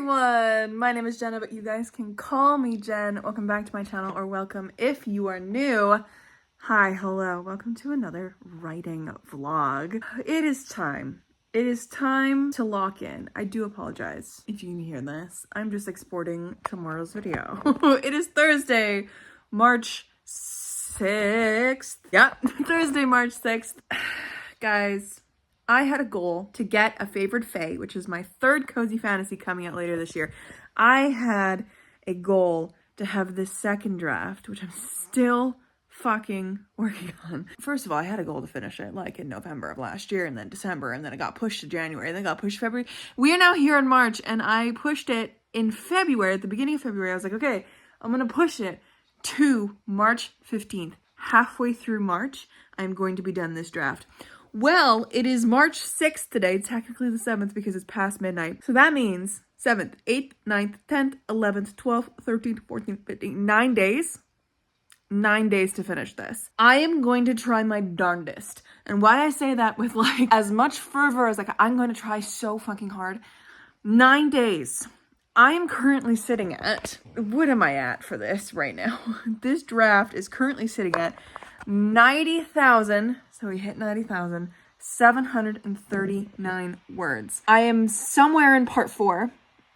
everyone, my name is Jenna, but you guys can call me Jen. Welcome back to my channel, or welcome if you are new. Hi, hello, welcome to another writing vlog. It is time to lock in. I do apologize if you can hear this. I'm just exporting tomorrow's video. It is Thursday, March 6th. Yeah, Thursday, March 6th. Guys, I had a goal to get A Favored Fey, which is my third cozy fantasy coming out later this year. I had a goal to have this second draft, which I'm still fucking working on. First of all, I had a goal to finish it like in November of last year, and then December, and then it got pushed to January, and then it got pushed to February. We are now here in March, and I pushed it in February, at the beginning of February. I was like, okay, I'm gonna push it to March 15th. Halfway through March, I'm going to be done this draft. Well, it is March 6th today, technically the 7th because it's past midnight. So that means 7th, 8th, 9th, 10th, 11th, 12th, 13th, 14th, 15th, 9 days. 9 days to finish this. I am going to try my darndest. And why I say that with like as much fervor as like I'm going to try so fucking hard. 9 days. I am currently sitting at, what am I at for this right now? This draft is currently sitting at 90,000, so we hit 90,000, 739 words. I am somewhere in part 4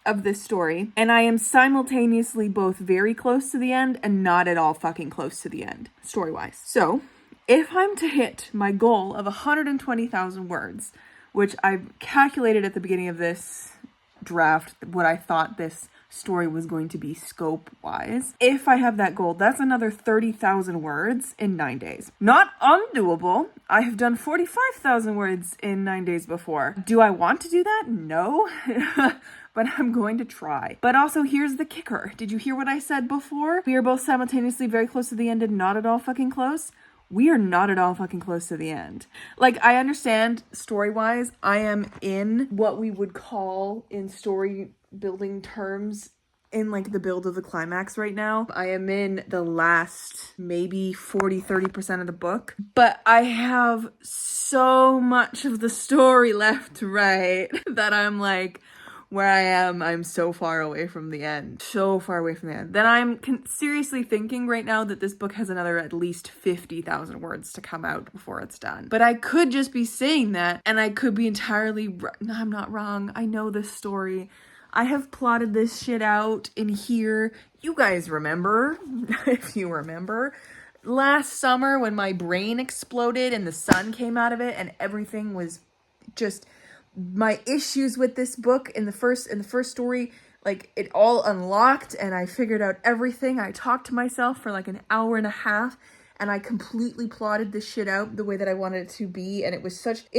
of this story, and I am simultaneously both very close to the end and not at all fucking close to the end, story-wise. So, if I'm to hit my goal of 120,000 words, which I calculated at the beginning of this draft, what I thought this story was going to be scope-wise. If I have that goal, that's another 30,000 words in 9 days. Not undoable. I have done 45,000 words in 9 days before. Do I want to do that? No. But I'm going to try. But also, here's the kicker. Did you hear what I said before? We are both simultaneously very close to the end and not at all fucking close. We are not at all fucking close to the end. Like, I understand story-wise, I am in what we would call in story building terms in like the build of the climax right now. I am in the last maybe 40-30% of the book, but I have so much of the story left to write that I'm like, where I am, I'm so far away from the end. So far away from the end. Then I'm seriously thinking right now that this book has another at least 50,000 words to come out before it's done. But I could just be saying that, and I could be entirely no, I'm not wrong. I know this story. I have plotted this shit out in here. You guys remember, if you remember, last summer when my brain exploded and the sun came out of it and everything was just... my issues with this book in the first story, like it all unlocked and I figured out everything. I talked to myself for like an hour and a half and I completely plotted this shit out the way that I wanted it to be. And it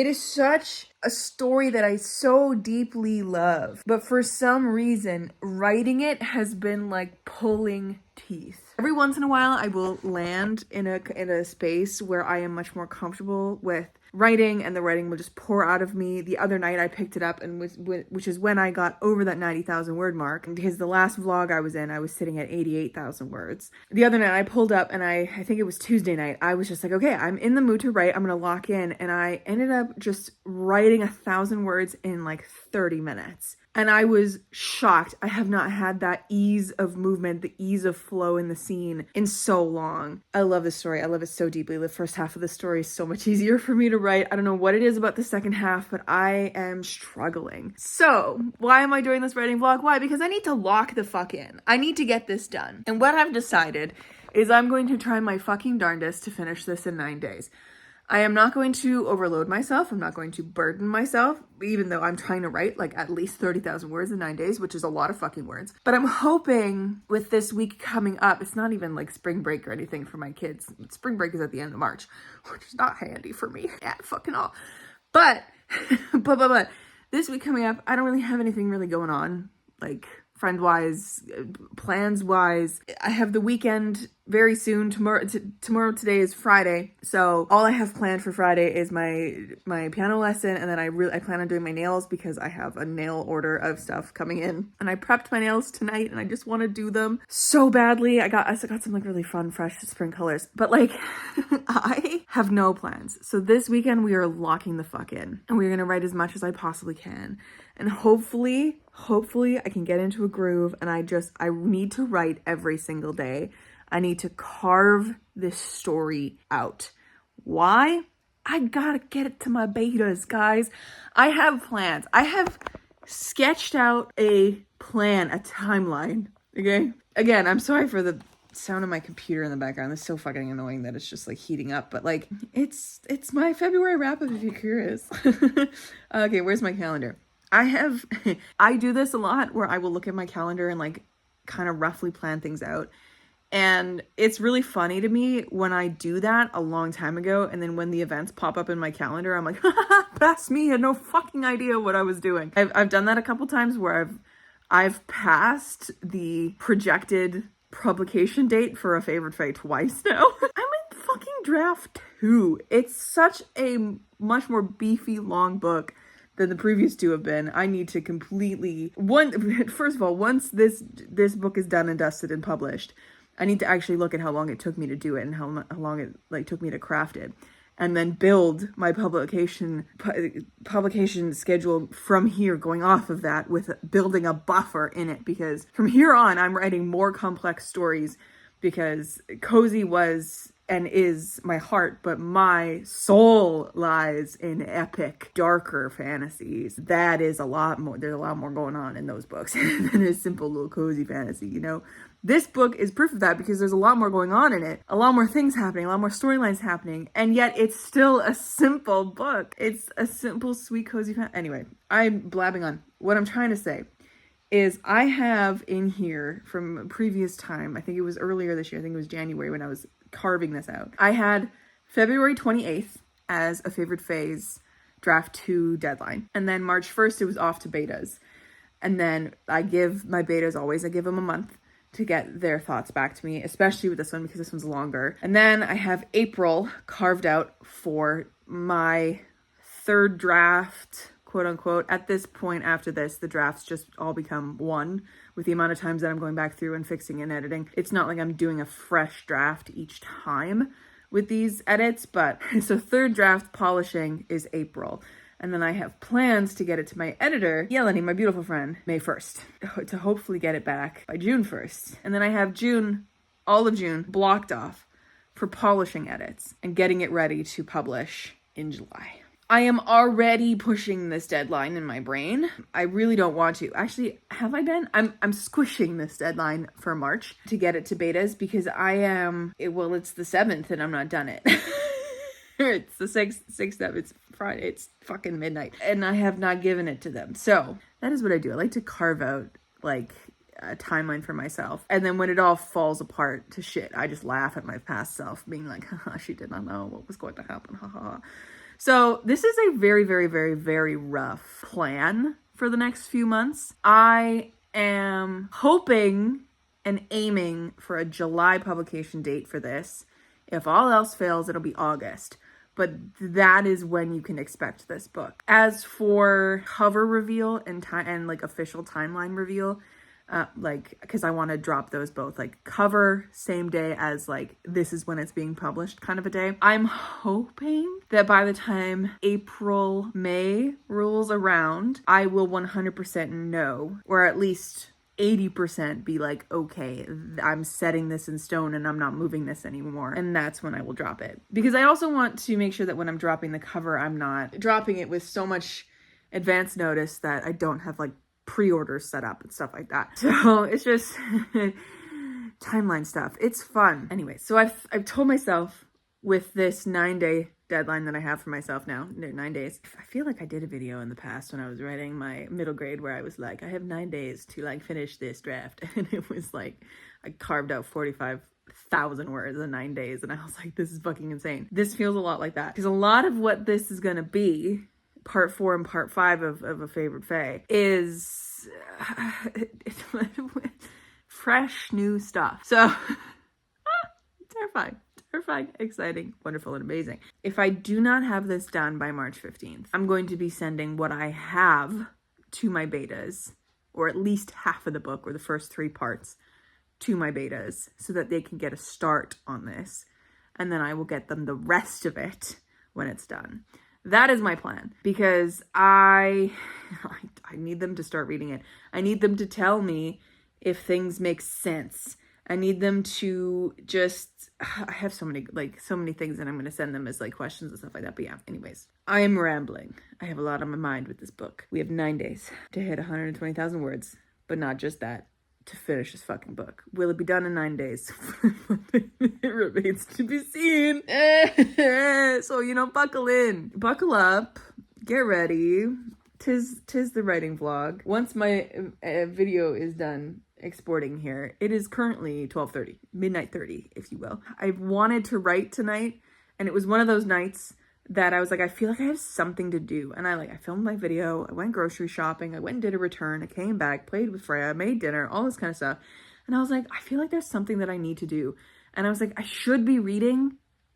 is such a story that I so deeply love. But for some reason, writing it has been like pulling teeth. Every once in a while, I will land in a space where I am much more comfortable with writing, and the writing will just pour out of me. The other night I picked it up, and which is when I got over that 90,000 word mark, because the last vlog I was in, I was sitting at 88,000 words. The other night I pulled up, and I think it was Tuesday night, I was just like, okay, I'm in the mood to write, I'm gonna lock in, and I ended up just writing 1,000 words in like 30 minutes. And I was shocked. I have not had that ease of movement, the ease of flow in the scene in so long. I love this story. I love it so deeply. The first half of the story is so much easier for me to write. I don't know what it is about the second half, but I am struggling. So why am I doing this writing vlog? Why? Because I need to lock the fuck in. I need to get this done. And what I've decided is I'm going to try my fucking darndest to finish this in 9 days. I am not going to overload myself. I'm not going to burden myself, even though I'm trying to write like at least 30,000 words in 9 days, which is a lot of fucking words. But I'm hoping with this week coming up, it's not even like spring break or anything for my kids. Spring break is at the end of March, which is not handy for me at fucking all. But this week coming up, I don't really have anything really going on, like friend-wise, plans-wise. I have the weekend very soon. Tomorrow today is Friday, so all I have planned for Friday is my piano lesson, and then I plan on doing my nails because I have a nail order of stuff coming in, and I prepped my nails tonight and I just want to do them so badly. I got some like really fun fresh spring colors, but like I have no plans. So this weekend we are locking the fuck in, and we're gonna write as much as I possibly can, and hopefully hopefully I can get into a groove, and I need to write every single day. I need to carve this story out. Why? I gotta get it to my betas, guys. I have plans. I have sketched out a plan, a timeline, okay? Again, I'm sorry for the sound of my computer in the background. It's so fucking annoying that it's just like heating up, but like it's my February wrap up if you're curious. Okay, where's my calendar? I do this a lot where I will look at my calendar and like kind of roughly plan things out. And it's really funny to me when I do that a long time ago, and then when the events pop up in my calendar, I'm like, that's me. I had no fucking idea what I was doing. I've done that a couple times where I've passed the projected publication date for A Favored Fey twice now. I'm in fucking draft 2. It's such a much more beefy, long book than the previous 2 have been. I need to first of all, once this book is done and dusted and published, I need to actually look at how long it took me to do it and how long it like took me to craft it, and then build my publication schedule from here, going off of that with building a buffer in it, because from here on I'm writing more complex stories, because cozy was and is my heart, but my soul lies in epic, darker fantasies. That is a lot more. There's a lot more going on in those books than a simple little cozy fantasy, you know? This book is proof of that, because there's a lot more going on in it, a lot more things happening, a lot more storylines happening, and yet it's still a simple book. It's a simple, sweet, cozy Anyway, I'm blabbing on. What I'm trying to say is I have in here from a previous time, I think it was earlier this year, I think it was January when I was carving this out. I had February 28th as A Favored Fey's draft 2 deadline. And then March 1st, it was off to betas. And then I give my betas always, I give them a month to get their thoughts back to me, especially with this one because this one's longer. And then I have April carved out for my 3rd draft, quote unquote. At this point after this, the drafts just all become one with the amount of times that I'm going back through and fixing and editing. It's not like I'm doing a fresh draft each time with these edits, but so 3rd draft polishing is April. And then I have plans to get it to my editor, Yeleni, my beautiful friend, May 1st, to hopefully get it back by June 1st. And then I have all of June, blocked off for polishing edits and getting it ready to publish in July. I am already pushing this deadline in my brain. I really don't want to. Actually, have I been? I'm squishing this deadline for March to get it to betas, because it's the 7th and I'm not done it. It's the 6th, it's Friday, it's fucking midnight, and I have not given it to them. So that is what I do. I like to carve out like a timeline for myself, and then when it all falls apart to shit, I just laugh at my past self, being like, haha, she did not know what was going to happen, haha. So this is a very, very, very, very rough plan for the next few months. I am hoping and aiming for a July publication date for this. If all else fails, it'll be August. But that is when you can expect this book. As for cover reveal and like official timeline reveal, because I want to drop those both, like cover same day as like this is when it's being published kind of a day. I'm hoping that by the time April, May rolls around, I will 100% know, or at least 80% be like, okay, I'm setting this in stone and I'm not moving this anymore. And that's when I will drop it. Because I also want to make sure that when I'm dropping the cover, I'm not dropping it with so much advance notice that I don't have like pre-orders set up and stuff like that. So it's just timeline stuff. It's fun. Anyway, so I've told myself with this 9-day deadline that I have for myself now, 9 days. I feel like I did a video in the past when I was writing my middle grade where I was like, I have 9 days to like finish this draft. And it was like, I carved out 45,000 words in 9 days. And I was like, this is fucking insane. This feels a lot like that. Because a lot of what this is going to be, part 4 and part 5 of A Favored Fey, is fresh new stuff. So terrifying, exciting, wonderful, and amazing. If I do not have this done by March 15th, I'm going to be sending what I have to my betas, or at least half of the book, or the first 3 parts, to my betas, so that they can get a start on this. And then I will get them the rest of it when it's done. That is my plan, because I need them to start reading it. I need them to tell me if things make sense. I need them to just, I have so many things that I'm going to send them as like questions and stuff like that. But yeah, anyways, I am rambling. I have a lot on my mind with this book. We have 9 days to hit 120,000 words, but not just that, to finish this fucking book. Will it be done in 9 days? It remains to be seen. So, buckle in, buckle up, get ready. Tis the writing vlog. Once my video is done exporting here, it is currently 12:30, midnight 30, if you will. I wanted to write tonight, and it was one of those nights that I was like, I feel like I have something to do. And I filmed my video, I went grocery shopping, I went and did a return, I came back, played with Freya, made dinner, all this kind of stuff. And I was like, I feel like there's something that I need to do. And I was like, I should be reading,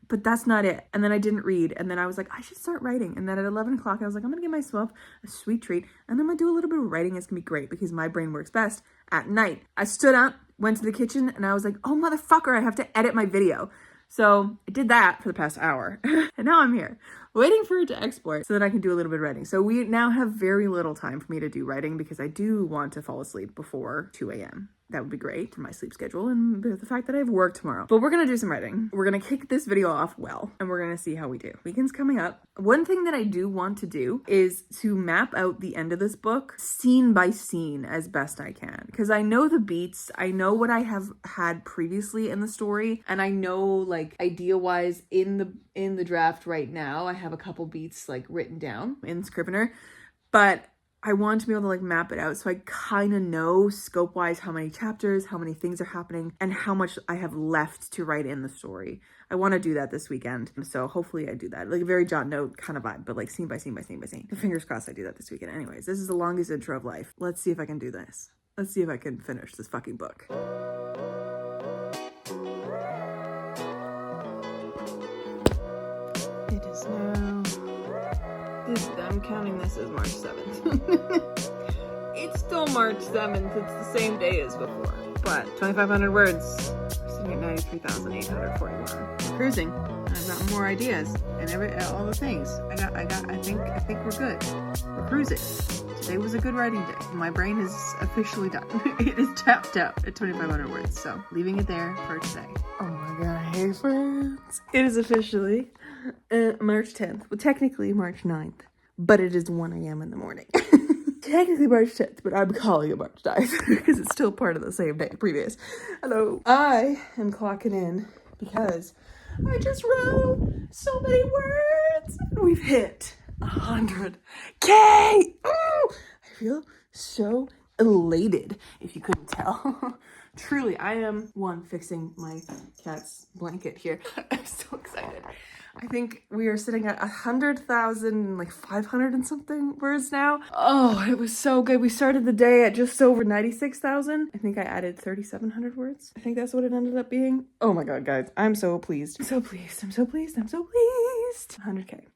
but that's not it. And then I didn't read. And then I was like, I should start writing. And then at 11 o'clock, I was like, I'm gonna give myself a sweet treat. And I'm gonna do a little bit of writing. It's gonna be great because my brain works best at night. I stood up, went to the kitchen, and I was like, oh motherfucker, I have to edit my video. So I did that for the past hour. And now I'm here waiting for it to export so that I can do a little bit of writing. So we now have very little time for me to do writing because I do want to fall asleep before 2 a.m. That would be great for my sleep schedule and the fact that I have work tomorrow. But we're gonna do some writing. We're gonna kick this video off well, and we're gonna see how we do. Weekend's coming up. One thing that I do want to do is to map out the end of this book scene by scene as best I can. Because I know the beats, I know what I have had previously in the story, and I know like idea-wise in the draft right now, I have a couple beats like written down in Scrivener, but I want to be able to like map it out so I kind of know scope wise how many chapters, how many things are happening, and how much I have left to write in the story. I want to do that this weekend. So hopefully I do that. Like a very jot note kind of vibe, but like scene by scene by scene by scene. Fingers crossed I do that this weekend. Anyways, this is the longest intro of life. Let's see if I can do this. Let's see if I can finish this fucking book. It is now... I'm counting this as March 7th. It's still March 7th. It's the same day as before. But 2,500 words. Sitting at 93,841. Cruising. I've got more ideas and all the things. I think we're good. We're cruising. Today was a good writing day. My brain is officially done. It is tapped out at 2,500 words. So leaving it there for today. Oh my god, hey friends. It is officially March 10th. Well, technically March 9th. But it is 1 a.m. in the morning. Technically March 10th, but I'm calling it March 9th because it's still part of the same day previous. Hello. I am clocking in because I just wrote so many words. We've hit 100K. Oh, I feel so elated, if you couldn't tell. Truly, I am fixing my cat's blanket here. I'm so excited. I think we are sitting at 100,000, like 500 and something words now. Oh, it was so good. We started the day at just over 96,000. I think I added 3,700 words. I think that's what it ended up being. Oh my God, guys. I'm so pleased. I'm so pleased. I'm so pleased. I'm so pleased. 100K.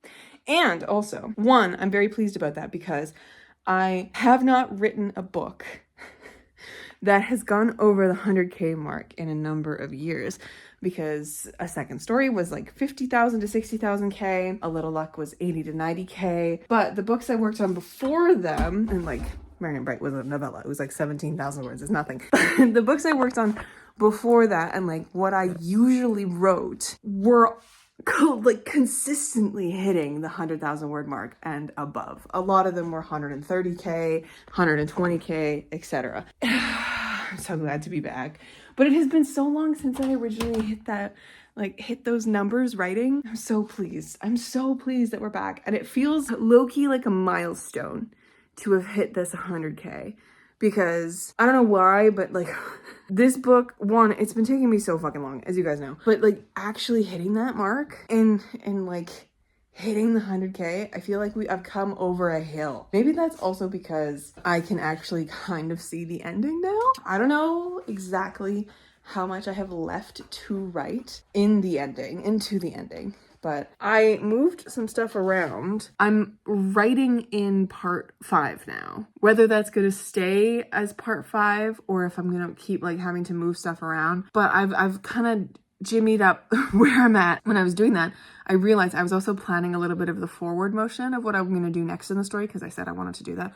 And also, I'm very pleased about that because I have not written a book that has gone over the 100K mark in a number of years, because a second story was like 50,000 to 60,000K. A Little Luck was 80 to 90K. But the books I worked on before them, and like Marion Bright was a novella, it was like 17,000 words, it's nothing. The books I worked on before that, and like what I usually wrote, were like consistently hitting the 100,000 word mark and above. A lot of them were 130K, 120K, etc. I'm so glad to be back. But it has been so long since I originally hit those numbers writing. I'm so pleased. I'm so pleased that we're back. And it feels low-key like a milestone to have hit this 100K. Because I don't know why, but like this book, it's been taking me so fucking long, as you guys know. But like actually hitting that mark and like hitting the 100K, I feel like I've come over a hill. Maybe that's also because I can actually kind of see the ending now. I don't know exactly how much I have left to write into the ending. But I moved some stuff around. I'm writing in part 5 now. Whether that's gonna stay as part 5 or if I'm gonna keep like having to move stuff around. But I've kind of jimmied up where I'm at when I was doing that, I realized I was also planning a little bit of the forward motion of what I'm going to do next in the story, because I said I wanted to do that.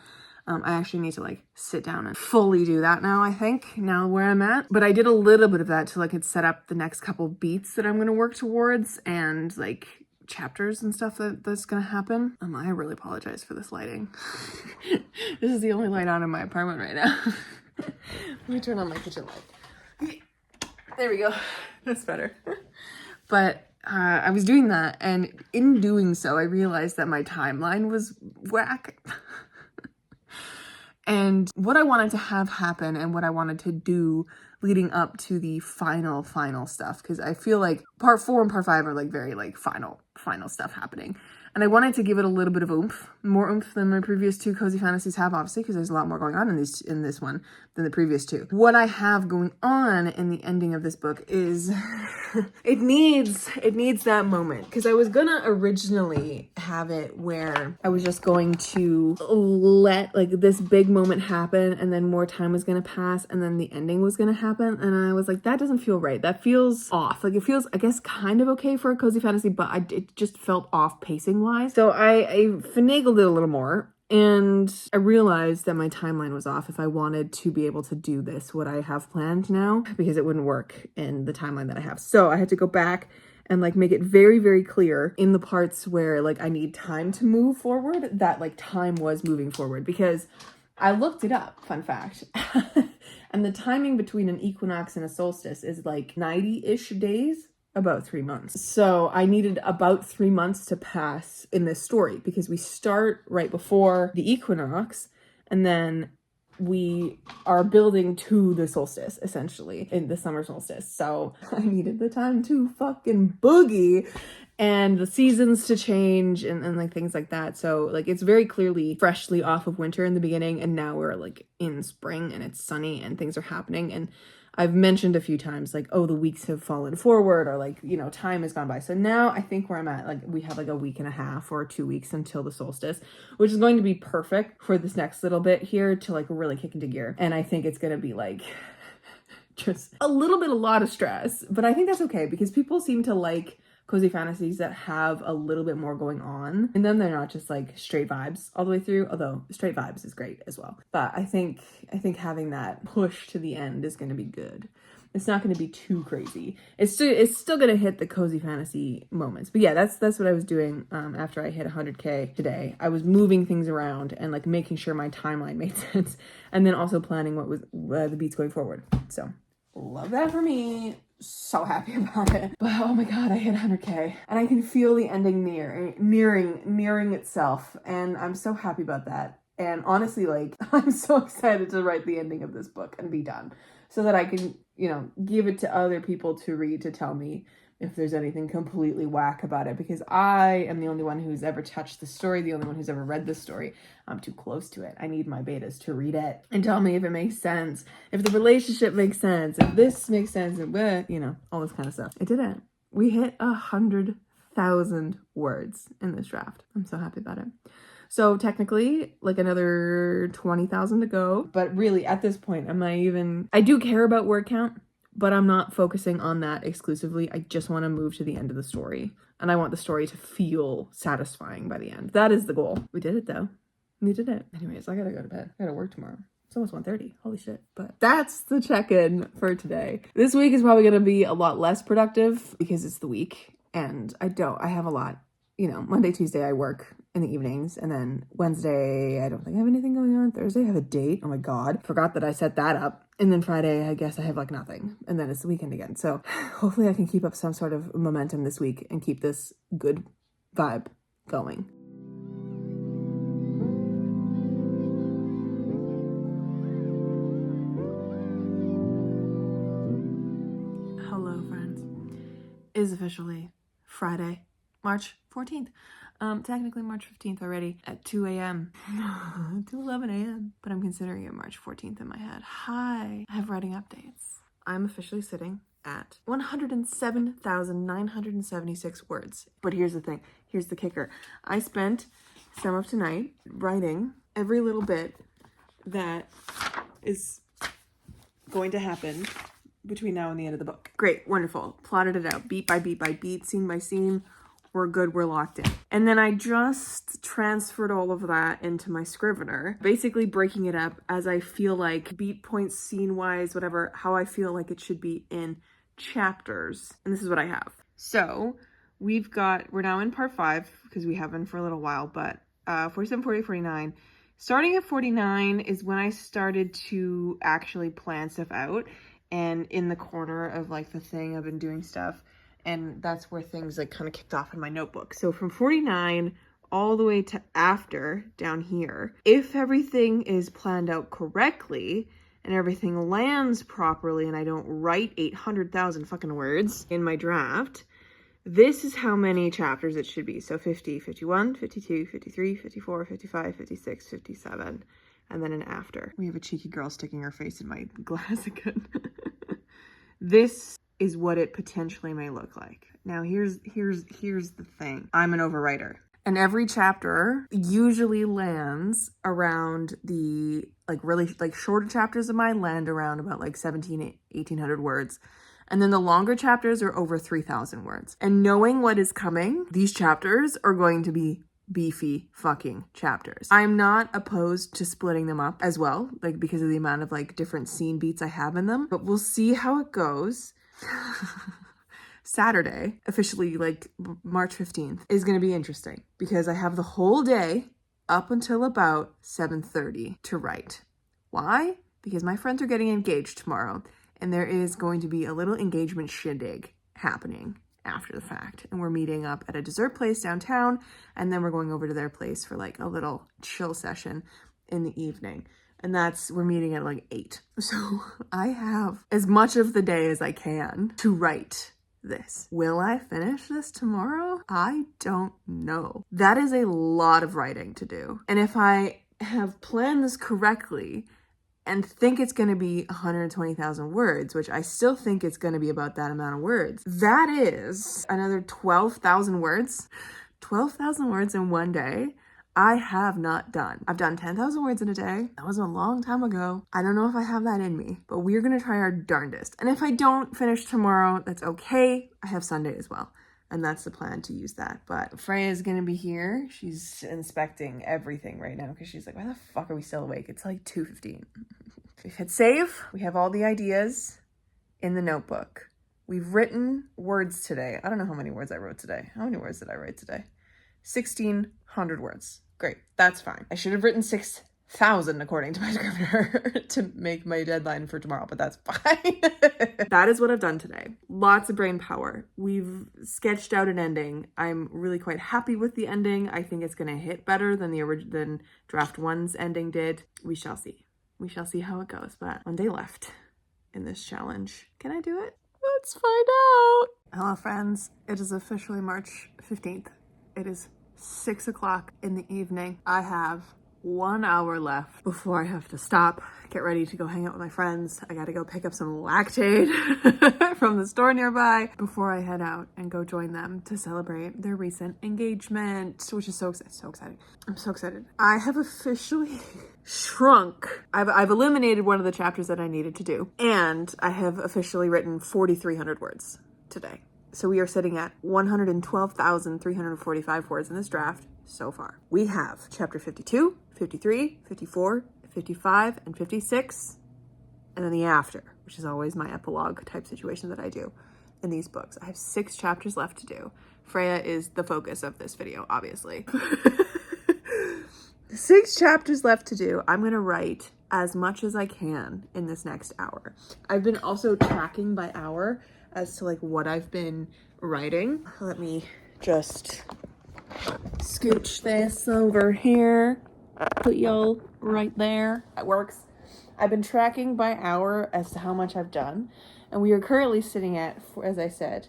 I actually need to like sit down and fully do that now, I think, now where I'm at. But I did a little bit of that to like set up the next couple beats that I'm going to work towards, and like chapters and stuff that's going to happen. I really apologize for this lighting. This is the only light on in my apartment right now. Let me turn on my kitchen light. There we go. That's better. But I was doing that, and in doing so, I realized that my timeline was whack. And what I wanted to have happen and what I wanted to do leading up to the final stuff, because I feel like part 4 and part 5 are like very like final stuff happening. And I wanted to give it a little bit of oomph, more oomph than my previous 2 cozy fantasies have, obviously, because there's a lot more going on in this one than the previous 2. What I have going on in the ending of this book is it needs that moment, because I was gonna originally have it where I was just going to let like this big moment happen, and then more time was gonna pass, and then the ending was gonna happen, and I was like, that doesn't feel right. That feels off. Like, it feels, I guess, kind of okay for a cozy fantasy, but it just felt off pacing wise. So I finagled it a little more, and I realized that my timeline was off if I wanted to be able to do this, what I have planned now, because it wouldn't work in the timeline that I have. So I had to go back and like make it very, very clear in the parts where like I need time to move forward, that like time was moving forward, because I looked it up, fun fact. And the timing between an equinox and a solstice is like 90-ish days. About 3 months. So I needed about 3 months to pass in this story, because we start right before the equinox, and then we are building to the solstice, essentially, in the summer solstice. So I needed the time to fucking boogie, and the seasons to change, and like things like that. So like it's very clearly freshly off of winter in the beginning, and now we're like in spring, and it's sunny, and things are happening. And I've mentioned a few times, like, oh, the weeks have fallen forward, or like, you know, time has gone by. So now I think where I'm at, like, we have like a week and a half or 2 weeks until the solstice, which is going to be perfect for this next little bit here to like really kick into gear. And I think it's going to be like just a lot of stress, but I think that's okay, because people seem to like cozy fantasies that have a little bit more going on, and then they're not just like straight vibes all the way through, although straight vibes is great as well. But I think having that push to the end is going to be good. It's not going to be too crazy. It's still going to hit the cozy fantasy moments. But yeah, that's what I was doing after I hit 100K today. I was moving things around and like making sure my timeline made sense, and then also planning what was the beats going forward. So love that for me. So happy about it. But oh my god, I hit 100K, and I can feel the ending nearing itself, and I'm so happy about that. And honestly, like, I'm so excited to write the ending of this book and be done, so that I can, you know, give it to other people to read, to tell me if there's anything completely whack about it, because I am the only one who's ever touched the story, the only one who's ever read the story. I'm too close to it. I need my betas to read it and tell me if it makes sense, if the relationship makes sense, if this makes sense, and you know, all this kind of stuff. It didn't. We hit 100,000 words in this draft. I'm so happy about it. So technically, like another 20,000 to go. But really, at this point, I do care about word count, but I'm not focusing on that exclusively. I just want to move to the end of the story, and I want the story to feel satisfying by the end. That is the goal. We did it, though. We did it. Anyways, I gotta go to bed. I gotta work tomorrow. It's almost 1:30. Holy shit. But that's the check-in for today. This week is probably gonna be a lot less productive because it's the week, and I have a lot. You know, Monday, Tuesday, I work in the evenings, and then Wednesday, I don't think I have anything going on. Thursday, I have a date. Oh my god. Forgot that I set that up. And then Friday, I guess I have like nothing. And then it's the weekend again. So hopefully I can keep up some sort of momentum this week and keep this good vibe going. Hello, friends. It is officially Friday, March 14th. Technically March 15th already at 2 a.m. to 11 a.m. But I'm considering it March 14th in my head. Hi, I have writing updates. I'm officially sitting at 107,976 words. But here's the thing. Here's the kicker. I spent some of tonight writing every little bit that is going to happen between now and the end of the book. Great, wonderful. Plotted it out beat by beat by beat, scene by scene. We're good, we're locked in. And then I just transferred all of that into my Scrivener, basically breaking it up as I feel like, beat points, scene-wise, whatever, how I feel like it should be in chapters. And this is what I have. So we're now in part 5, because we have been for a little while, but 47, 48, 49. Starting at 49 is when I started to actually plan stuff out. And in the corner of like the thing, I've been doing stuff. And that's where things like kind of kicked off in my notebook. So from 49 all the way to after down here, if everything is planned out correctly and everything lands properly and I don't write 800,000 fucking words in my draft, this is how many chapters it should be. So 50, 51, 52, 53, 54, 55, 56, 57, and then an after. We have a cheeky girl sticking her face in my glass again. This is what it potentially may look like. Now here's the thing. I'm an overwriter. And every chapter usually lands around the really shorter chapters of mine land around about 1,800 words. And then the longer chapters are over 3,000 words. And knowing what is coming, these chapters are going to be beefy fucking chapters. I'm not opposed to splitting them up as well, because of the amount of different scene beats I have in them, but we'll see how it goes. Saturday, officially March 15th, is going to be interesting because I have the whole day up until about 7:30 to write. Why? Because my friends are getting engaged tomorrow and there is going to be a little engagement shindig happening after the fact. And we're meeting up at a dessert place downtown and then we're going over to their place for a little chill session in the evening. And we're meeting at 8. So I have as much of the day as I can to write this. Will I finish this tomorrow? I don't know. That is a lot of writing to do. And if I have planned this correctly and think it's going to be 120,000 words, which I still think it's going to be about that amount of words, that is another 12,000 words. 12,000 words in one day. I have not done. I've done 10,000 words in a day. That was a long time ago. I don't know if I have that in me, but we're going to try our darndest. And if I don't finish tomorrow, that's okay. I have Sunday as well. And that's the plan, to use that. But Freya is going to be here. She's inspecting everything right now because she's like, why the fuck are we still awake? It's 2:15. We've hit save. We have all the ideas in the notebook. We've written words today. I don't know how many words I wrote today. How many words did I write today? 1,600 words. Great. That's fine. I should have written 6,000 according to my Scrivener to make my deadline for tomorrow, but that's fine. That is what I've done today. Lots of brain power. We've sketched out an ending. I'm really quite happy with the ending. I think it's going to hit better than than draft 1's ending did. We shall see. We shall see how it goes, but 1 day left in this challenge. Can I do it? Let's find out. Hello, friends. It is officially March 15th. It is 6 o'clock in the evening. I have 1 hour left before I have to stop, get ready to go hang out with my friends. I gotta go pick up some Lactaid from the store nearby before I head out and go join them to celebrate their recent engagement, which is so exciting. I'm so excited. I have officially shrunk. I've eliminated one of the chapters that I needed to do, and I have officially written 4,300 words today. So we are sitting at 112,345 words in this draft so far. We have chapter 52, 53, 54, 55, and 56, and then the after, which is always my epilogue type situation that I do in these books. I have 6 chapters left to do. Freya is the focus of this video, obviously. 6 chapters left to do. I'm going to write as much as I can in this next hour. I've been also tracking by hour as to what I've been writing. Let me just scooch this over here. Put y'all right there. That works. I've been tracking by hour as to how much I've done. And we are currently sitting at, as I said,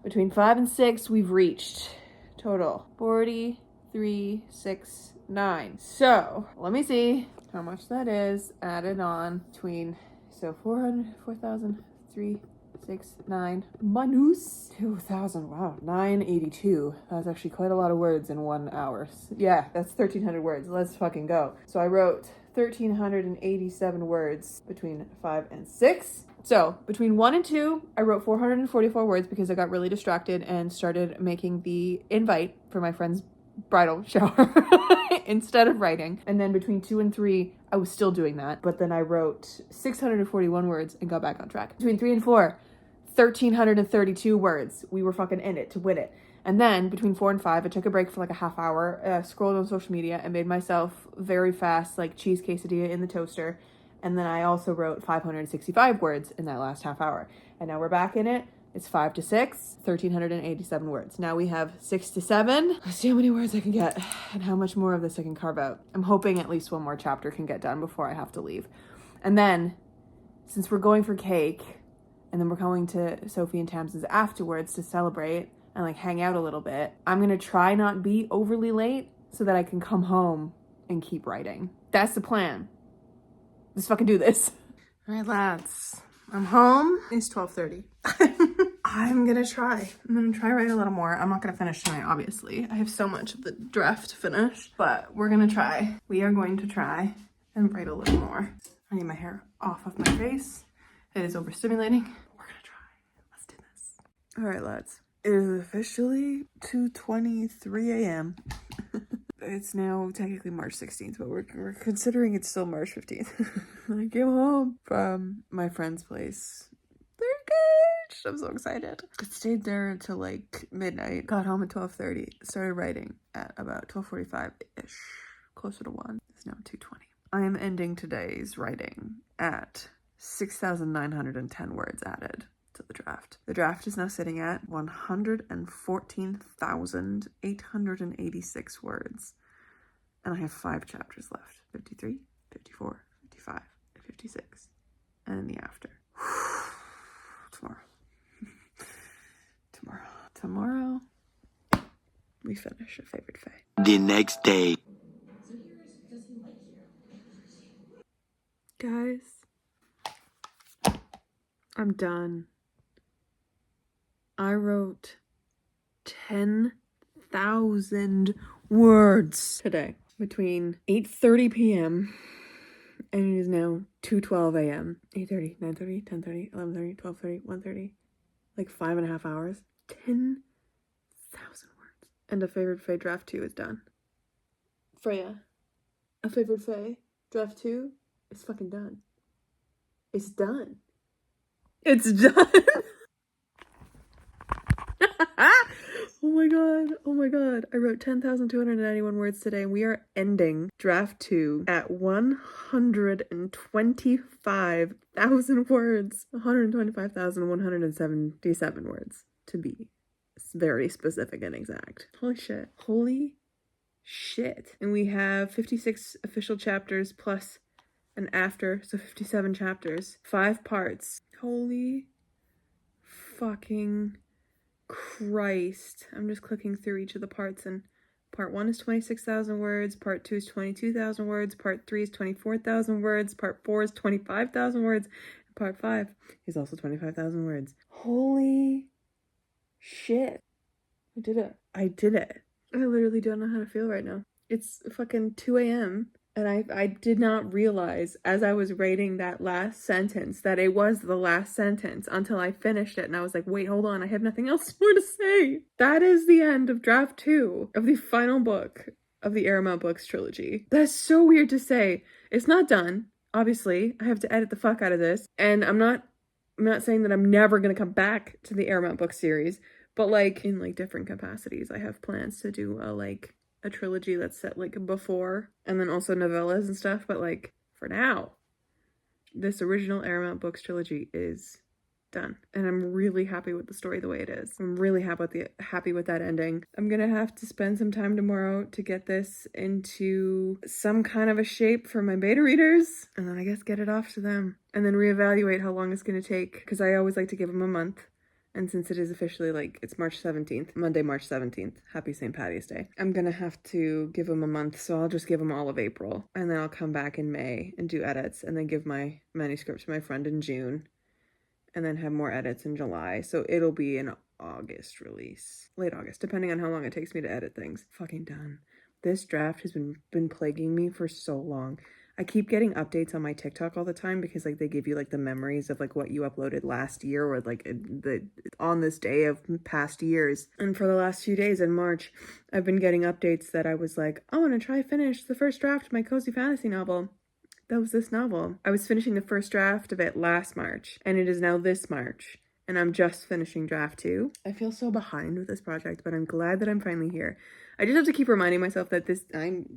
between 5 and 6, we've reached total 43, 6, 9. So let me see how much that is added on between, 4,000, 3, 6, 9, minus 2,000. Wow, 982. That's actually quite a lot of words in 1 hour. Yeah, that's 1,300 words. Let's fucking go. So I wrote 1,387 words between 5 and 6. So between 1 and 2, I wrote 444 words because I got really distracted and started making the invite for my friend's bridal shower instead of writing. And then between 2 and 3, I was still doing that. But then I wrote 641 words and got back on track. Between 3 and 4, 1,332 words. We were fucking in it to win it. And then between 4 and 5, I took a break for like a half hour, scrolled on social media and made myself very fast like cheese quesadilla in the toaster. And then I also wrote 565 words in that last half hour. And now we're back in it. It's 5 to 6, 1,387 words. Now we have 6 to 7. Let's see how many words I can get and how much more of this I can carve out. I'm hoping at least one more chapter can get done before I have to leave. And then, since we're going for cake, and then we're going to Sophie and Tamsin's afterwards to celebrate and like hang out a little bit, I'm gonna try not be overly late so that I can come home and keep writing. That's the plan. Let's fucking do this. All right, lads. I'm home. It's 12:30. I'm gonna try write a little more. I'm not gonna finish tonight, obviously. I have so much of the draft to finish, but we're gonna try. We are going to try and write a little more. I need my hair off of my face. It is overstimulating. We're gonna try. Let's do this. All right, lads. It is officially 2:23 a.m. It's now technically March 16th, but we're considering it's still March 15th. I came home from my friend's place. They're engaged. I'm so excited. I stayed there until like midnight. Got home at 12:30. Started writing at about 12:45-ish. Closer to 1. It's now 2:20. I am ending today's writing at 6,910 words added to the draft. The draft is now sitting at 114,886 words. And I have 5 chapters left. 53, 54, 55, 56. And in the after. Tomorrow, we finish A Favored Fey. The next day. Guys, I'm done. I wrote 10,000 words today between 8:30 p.m. and it is now 2:12 a.m. 8:30, 9:30, 10:30, 11:30, 12:30, 1:30. Like 5.5 hours. 10,000 words. And A Favored Fey Draft 2 is done. Freya, A Favored Fey Draft 2 is fucking done. It's done. It's done. Oh my god. I wrote 10,291 words today and we are ending draft 2 at 125,000 words. 125,177 words to be very specific and exact. Holy shit. And we have 56 official chapters plus an after, so 57 chapters. 5 parts. Holy fucking Christ. I'm just clicking through each of the parts, and part 1 is 26,000 words, part 2 is 22,000 words, part 3 is 24,000 words, part 4 is 25,000 words, and part 5 is also 25,000 words. Holy shit. I did it. I literally don't know how to feel right now. It's fucking 2 a.m. and I did not realize as I was writing that last sentence that it was the last sentence until I finished it. And I was like, wait, hold on. I have nothing else more to say. That is the end of draft 2 of the final book of the Aramount Books trilogy. That's so weird to say. It's not done. Obviously, I have to edit the fuck out of this. And I'm not saying that I'm never going to come back to the Aramount Books series, but like in like different capacities. I have plans to do a trilogy that's set like before, and then also novellas and stuff, but like for now this original Aramount Books trilogy is done, and I'm really happy with the story the way it is. I'm really happy with that ending. I'm gonna have to spend some time tomorrow to get this into some kind of a shape for my beta readers, and then I guess get it off to them, and then reevaluate how long it's gonna take, because I always like to give them a month. And since it is officially it's March 17th, Monday, March 17th, happy St. Patty's Day, I'm gonna have to give them a month, so I'll just give them all of April. And then I'll come back in May and do edits, and then give my manuscript to my friend in June, and then have more edits in July. So it'll be an August release, late August, depending on how long it takes me to edit things. Fucking done. This draft has been plaguing me for so long. I keep getting updates on my TikTok all the time because like they give you like the memories of like what you uploaded last year or like on this day of past years. And for the last few days in March, I've been getting updates that I was like, I want to try finish the first draft of my cozy fantasy novel. That was this novel. I was finishing the first draft of it last March, and it is now this March, and I'm just finishing draft 2. I feel so behind with this project, but I'm glad that I'm finally here. I just have to keep reminding myself that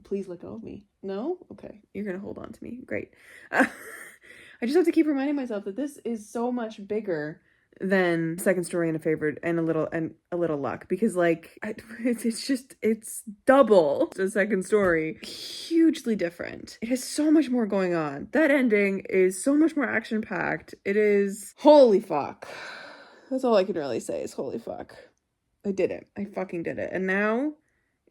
please let go of me. No? Okay. You're gonna hold on to me. Great. I just have to keep reminding myself that this is so much bigger than second story and a favored and a little luck, because like it's double the second story, hugely different. It has so much more going on. That ending is so much more action packed. It is holy fuck. That's all I can really say is holy fuck. I did it. I fucking did it. And now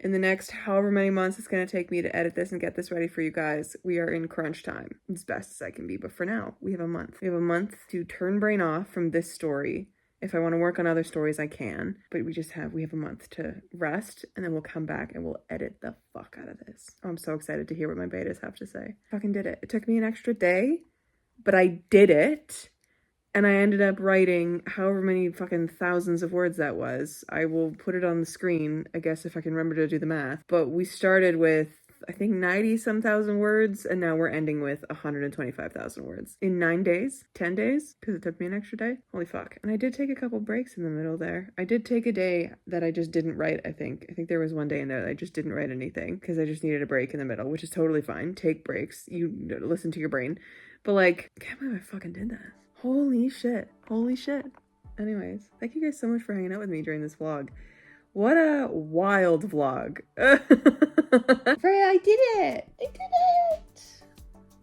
in the next however many months it's going to take me to edit this and get this ready for you guys, we are in crunch time as best as I can be. But for now, we have a month. We have a month to turn brain off from this story. If I want to work on other stories, I can. But we have a month to rest, and then we'll come back and we'll edit the fuck out of this. Oh, I'm so excited to hear what my betas have to say. Fucking did it. It took me an extra day, but I did it. And I ended up writing however many fucking thousands of words that was. I will put it on the screen, I guess, if I can remember to do the math. But we started with, I think, 90-some thousand words, and now we're ending with 125,000 words. In 9 days? 10 days? Because it took me an extra day? Holy fuck. And I did take a couple breaks in the middle there. I did take a day that I just didn't write, I think. I think there was one day in there that I just didn't write anything, because I just needed a break in the middle, which is totally fine. Take breaks. You listen to your brain. But like, I can't believe I fucking did that. Holy shit. Holy shit. Anyways, thank you guys so much for hanging out with me during this vlog. What a wild vlog. Freya, I did it! I did it!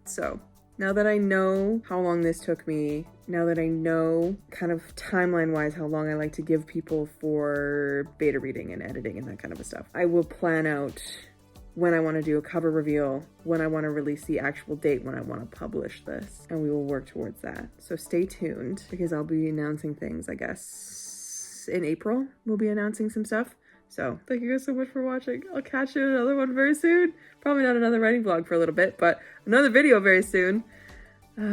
So, now that I know how long this took me, now that I know kind of timeline-wise how long I like to give people for beta reading and editing and that kind of stuff, I will plan out when I want to do a cover reveal, when I want to release the actual date, when I want to publish this, and we will work towards that. So stay tuned, because I'll be announcing things, I guess, in April. We'll be announcing some stuff. So thank you guys so much for watching. I'll catch you in another one very soon. Probably not another writing vlog for a little bit, but another video very soon.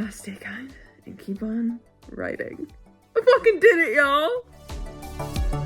Stay kind and keep on writing. I fucking did it, y'all!